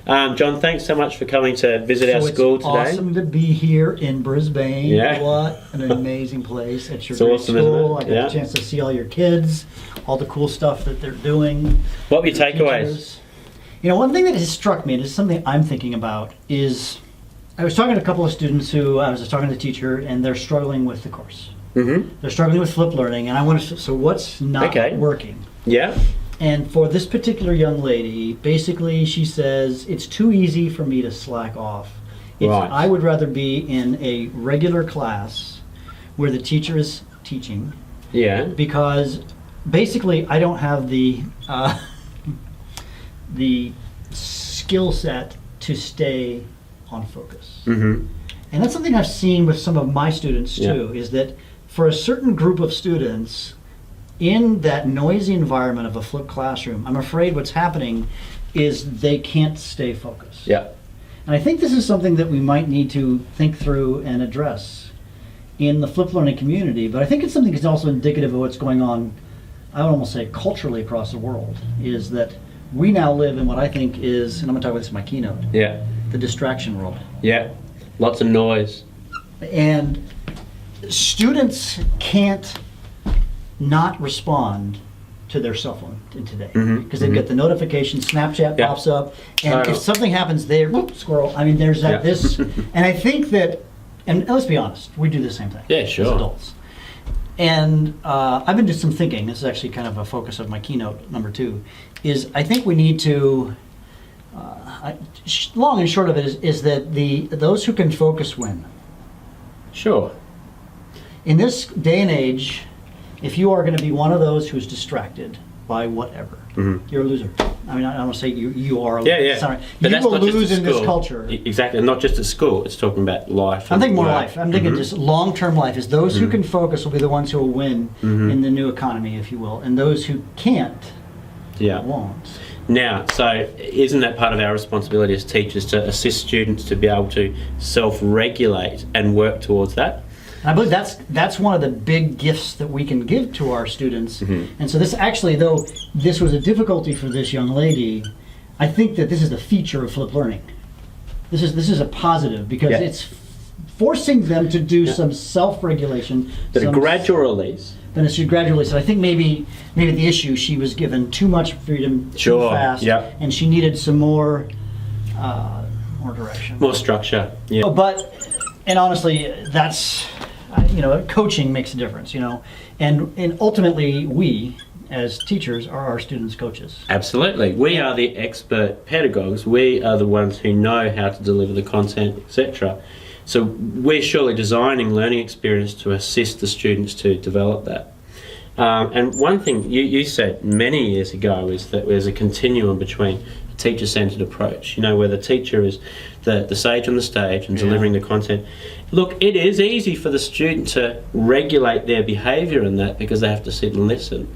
Jon, thanks so much for coming to visit our school today. It's awesome to be here in Brisbane. Yeah. What an amazing place. It's your It's great awesome, school. isn't it? I got a chance to see all your kids, all the cool stuff that they're doing. What were your takeaways? Teachers. You know, one thing that has struck me, and it's something I'm thinking about, is I was talking to a couple of students who I was just talking to the teacher, and they're struggling with the course. Mm-hmm. They're struggling with flipped learning, and I want to, so what's not working? Yeah. And for this particular young lady, basically she says, it's too easy for me to slack off. Right. I would rather be in a regular class where the teacher is teaching. Yeah. Because basically I don't have the skill set to stay on focus. Mm-hmm. And that's something I've seen with some of my students too, is that for a certain group of students, in that noisy environment of a flipped classroom, I'm afraid what's happening is they can't stay focused. Yeah. And I think this is something that we might need to think through and address in the flipped learning community, but I think it's something that's also indicative of what's going on, I would almost say culturally across the world, is that we now live in what I think is, and I'm going to talk about this in my keynote, the distraction world. Yeah. Lots of noise. And students can't not respond to their cell phone in today because they've got the notification, Snapchat pops up, and if something happens there, whoop, squirrel. I mean, there's that this, and I think that, and let's be honest, we do the same thing as adults. And I've been doing some thinking. This is actually kind of a focus of my keynote number 2. Is I think we need to. Long and short of it is that those who can focus win. Sure. In this day and age, if you are going to be one of those who's distracted by whatever, you're a loser. I mean, I don't want to say you are a loser. Yeah. Sorry. But you will lose in this culture. Exactly. Not just at school. It's talking about life. I'm thinking more life. I'm thinking just long-term life. Is those who can focus will be the ones who will win in the new economy, if you will. And those who can't won't. Now, so isn't that part of our responsibility as teachers to assist students to be able to self-regulate and work towards that? And I believe that's one of the big gifts that we can give to our students. And so this actually, though this was a difficulty for this young lady, I think that this is the feature of flipped learning. This is a positive because it's forcing them to do some self-regulation. But a gradual release. Then it's gradually. So I think maybe the issue, she was given too much freedom too fast, and she needed some more direction, more structure. Yeah. And honestly, that's coaching makes a difference. And ultimately we as teachers are our students' coaches. Absolutely, we are the expert pedagogues. We are the ones who know how to deliver the content, etc. So we're surely designing learning experience to assist the students to develop that. And one thing you said many years ago is that there's a continuum between a teacher-centered approach, where the teacher is the sage on the stage and delivering the content. Look, it is easy for the student to regulate their behaviour in that because they have to sit and listen.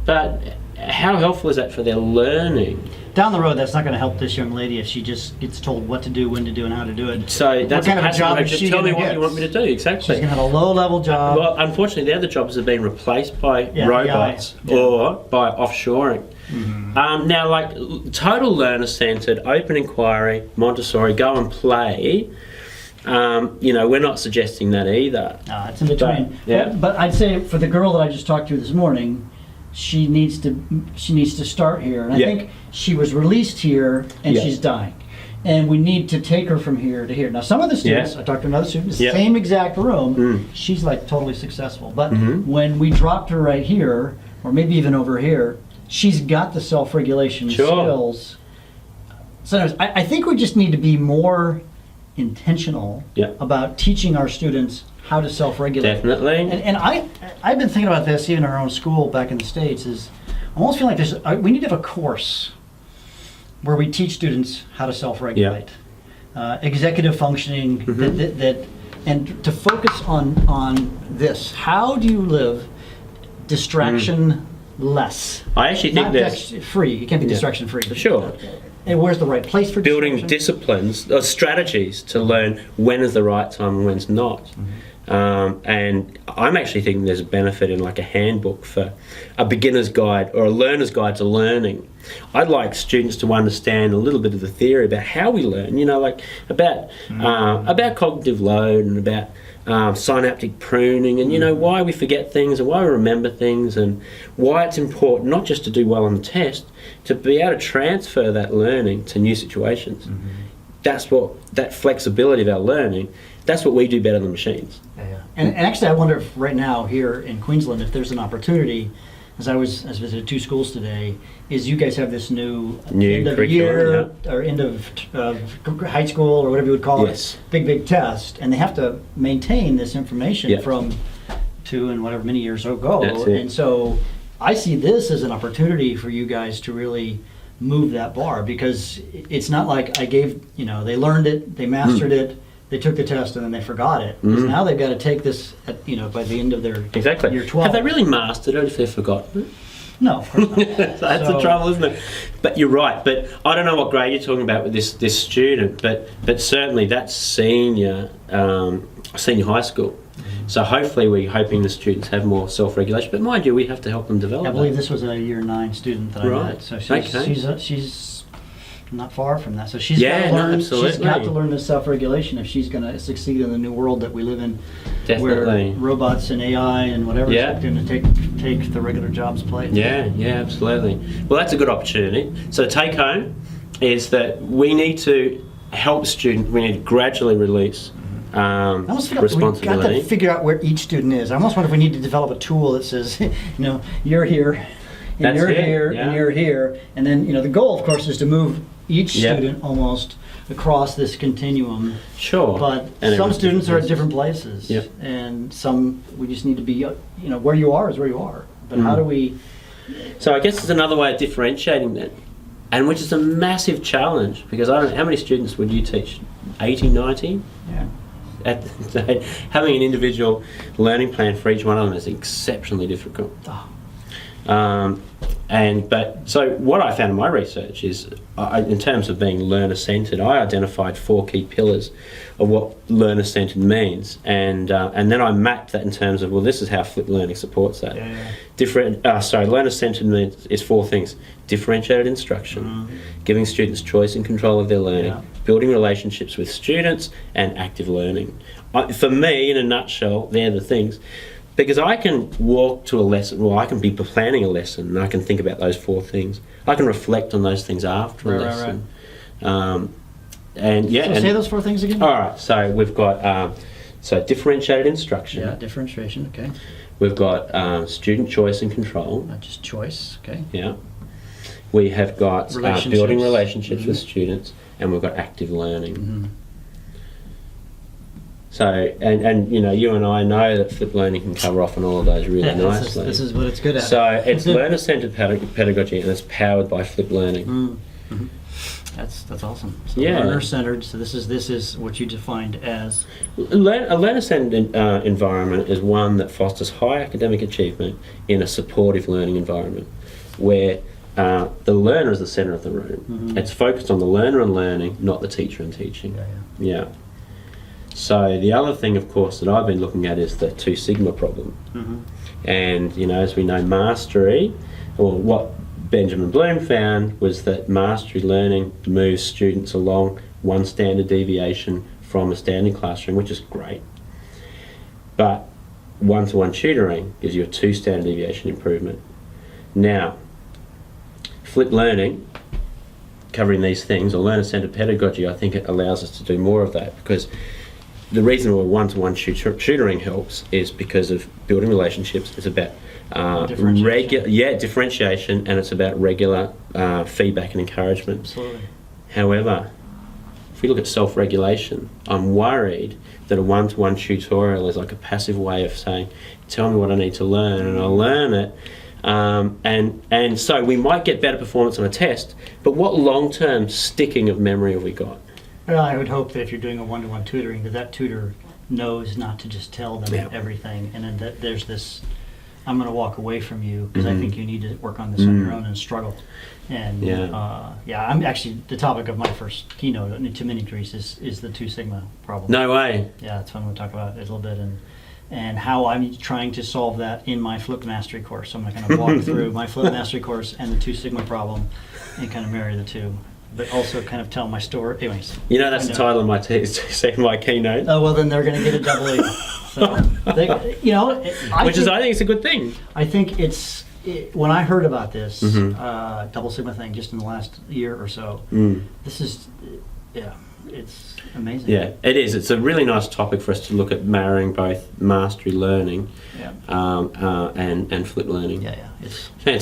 But how helpful is that for their learning? Down the road, that's not going to help this young lady if she just gets told what to do, when to do, and how to do it. So that's what kind of a job is just she tell me gonna what get? you want me to do. Exactly. She's going to have a low-level job. Well, unfortunately, the other jobs have been replaced by robots or by offshoring. Now, like total learner-centered, open inquiry, Montessori, go and play. We're not suggesting that either. It's in between. But I'd say for the girl that I just talked to this morning, she needs to start here, and I think she was released here and she's dying, and we need to take her from here to here. Now some of the students, I talked to another student, the same exact room, she's like totally successful, but when we dropped her right here, or maybe even over here, she's got the self-regulation skills. So I think we just need to be more intentional about teaching our students how to self-regulate. Definitely. And I've been thinking about this even in our own school back in the States. Is I almost feel like we need to have a course where we teach students how to self-regulate, executive functioning, and to focus on this. How do you live distraction less? I actually think that's free. You can't be distraction free. Sure. And where's the right place for building disciplines or strategies to learn when is the right time and when's not. And I'm actually thinking there's a benefit in like a handbook for a beginner's guide or a learner's guide to learning, I'd like students to understand a little bit of the theory about how we learn, like about cognitive load and about synaptic pruning and, why we forget things and why we remember things and why it's important not just to do well on the test, to be able to transfer that learning to new situations. Mm-hmm. That's what, that flexibility of our learning, that's what we do better than machines. Yeah. And actually I wonder if right now here in Queensland, if there's an opportunity, as I visited 2 schools today, is you guys have this new end of year or end of high school or whatever you would call it, big test, and they have to maintain this information from 2 and whatever many years ago. And so I see this as an opportunity for you guys to really move that bar, because it's not like I gave, they learned it, they mastered it, they took the test and then they forgot it. Because now they've got to take this, by the end of their year 12. Have they really mastered it if they've forgotten it? No, of course not. That's the trouble, isn't it? But you're right. But I don't know what grade you're talking about with this student, but certainly that's senior high school. So hopefully we're hoping the students have more self-regulation. But mind you, we have to help them develop. I believe this was a year 9 student that I met. So she's not far from that. So she's got to learn. She's got to learn this self-regulation if she's going to succeed in the new world that we live in, where robots and AI and whatever is going to take the regular jobs place. Yeah, absolutely. Well, that's a good opportunity. So the take home is that we need to help students. We need to gradually release responsibility. We've got to figure out where each student is. I almost wonder if we need to develop a tool that says, you're here, and you're here, and you're here, and then the goal, of course, is to move each student almost across this continuum. Sure. But some students are at different places, and some we just need to be, where you are is where you are. But how do we? So I guess there's another way of differentiating that, and which is a massive challenge, because I don't know, how many students would you teach? 80, 90? Yeah. Having an individual learning plan for each one of them is exceptionally difficult. So what I found in my research is, in terms of being learner-centred, I identified 4 key pillars of what learner-centred means, and then I mapped that in terms of, this is how flipped learning supports that. Learner-centred means is 4 things: differentiated instruction, giving students choice and control of their learning, building relationships with students, and active learning. For me, in a nutshell, they're the things. Because I can walk to a lesson, I can be planning a lesson, and I can think about those 4 things. I can reflect on those things after a lesson. Say those 4 things again. All right. So we've got differentiated instruction. Yeah, differentiation. Okay. We've got student choice and control. Not just choice. Okay. Yeah. We have got building relationships with students, and we've got active learning. So, and you and I know that flipped learning can cover off on all of those really nicely. This is what it's good at. So it's learner-centered pedagogy, and it's powered by flipped learning. That's awesome. So learner-centered. So this is what you defined as a learner-centered environment is one that fosters high academic achievement in a supportive learning environment, where the learner is the centre of the room. It's focused on the learner and learning, not the teacher and teaching. Yeah. So the other thing, of course, that I've been looking at is the 2 sigma problem. And, as we know, mastery, or what Benjamin Bloom found was that mastery learning moves students along 1 standard deviation from a standard classroom, which is great. But one-to-one tutoring gives you a 2 standard deviation improvement. Now, flipped learning, covering these things, or learner-centered pedagogy, I think it allows us to do more of that, because the reason why one-to-one tutoring helps is because of building relationships. It's about differentiation, and it's about regular feedback and encouragement. Absolutely. However, if we look at self-regulation, I'm worried that a one-to-one tutorial is like a passive way of saying, tell me what I need to learn, and I'll learn it. And so we might get better performance on a test, but what long-term sticking of memory have we got? Well, I would hope that if you're doing a one-to-one tutoring, that tutor knows not to just tell them everything, and then that there's this, I'm going to walk away from you because I think you need to work on this on your own and struggle. And I'm actually, the topic of my first keynote to mini degrees is the 2 sigma problem. No way. Yeah, that's fun. We'll talk about it a little bit, and how I'm trying to solve that in my Flipped Mastery course. So I'm going to walk through my Flipped Mastery course and the 2 sigma problem and kind of marry the two, but also kind of tell my story. Anyways. You know, that's the title of my keynote. Oh, well, then they're going to get a double E. So, I think it's a good thing. I think when I heard about this double sigma thing just in the last year or so, this is, it's amazing. Yeah, it is. It's a really nice topic for us to look at marrying both mastery learning and flipped learning. Yeah, it's fantastic.